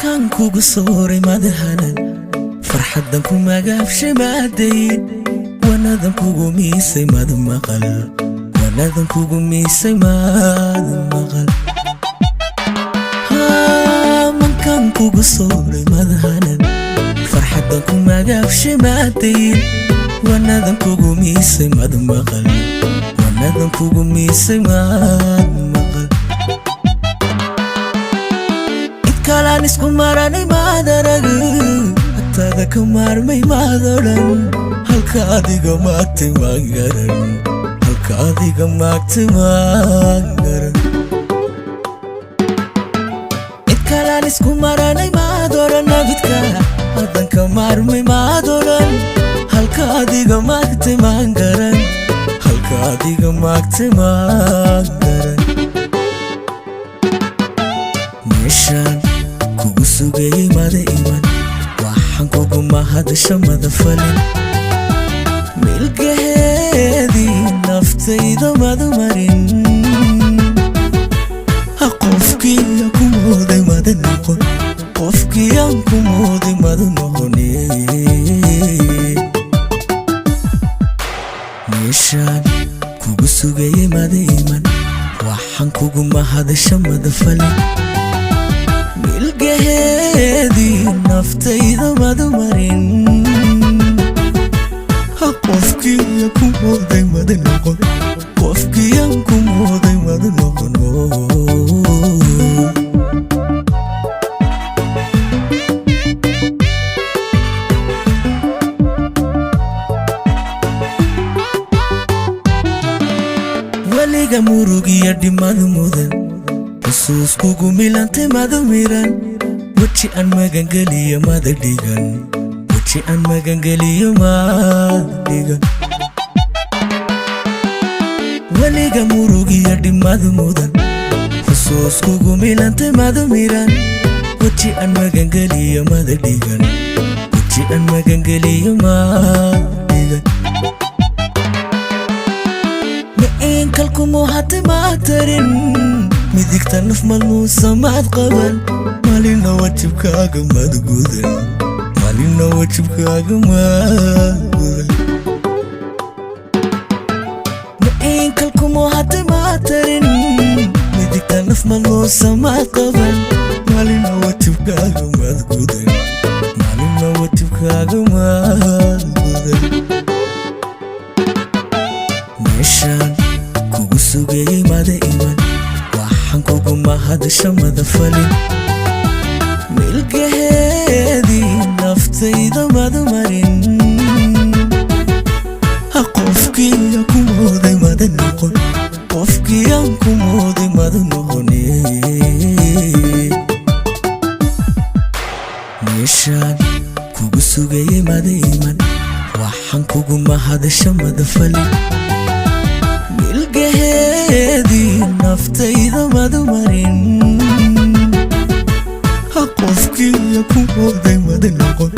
كان كوغو صوري مدهنا فرحة كوما قافش مادين ونادم كوغو ميسي ماد مغل ونادم كوغو ميسي ماد مغل من كان كوغو صوري مدهنا فرحة كوما قافش مادين ونادم كوغو ميسي ماد مغل ونادم كوغو ميسي ماد مغل كلام اسكو مراني ما درج حتى ذاك مارمي ما درن هالكادي قماكتي ما قرن هالكادي قماكتي ما قرن كلام اسكو مراني ما درن نبتك هذاك مارمي ما درن هالكادي قماكتي ما قرن هالكادي قماكتي ما قرن مشان kugu sugayay mada iman waxaan kugu mahadasho madafalin milgaheedii naftayda madu marin qofkii ku mooday mada noqon qofkii aan ku mooday madu noqoni meeshaan kugu sugayay mada iman waxaan kugu mahadasho madafalin milgaheedii naftayda madu marin qofkii ku mooday mada noqon qofkii aan ku mooday madu noqon waliga murugiya dhimad mudan xusuus kugu milantay madu miran waji aan magangeliyo mada dhigan waji aan magangeliyo mada dhigan waliga murugiya dhimad mudan xusuus kugu milantay madu miran waji aan magangeliyo mada dhigan waji aan magangeliyo mada dhigan مئين كلكم وحتى ما ترن مديك تنف ملموسة ما تقبل مالينا وجبك ما تقودن مالينا وجبك ما تقودن مئين كلكم وحتى ما ترن مديك تنف ملموسة ما تقبل مالينا وجبك ما تقودن مالينا وجبك ما تقودن meeshaan kugu sugayay mada iman waxaan kugu mahadasho madafalin milgaheedii naftayda madu marin qofkii ku mooday mada noqon qofkii aan ku mooday madu noqoni meeshaan kugu sugayay mada iman waxaan kugu mahadasho madafalin milgaheedii naftayda madu marin qofkii ku mooday mada noqon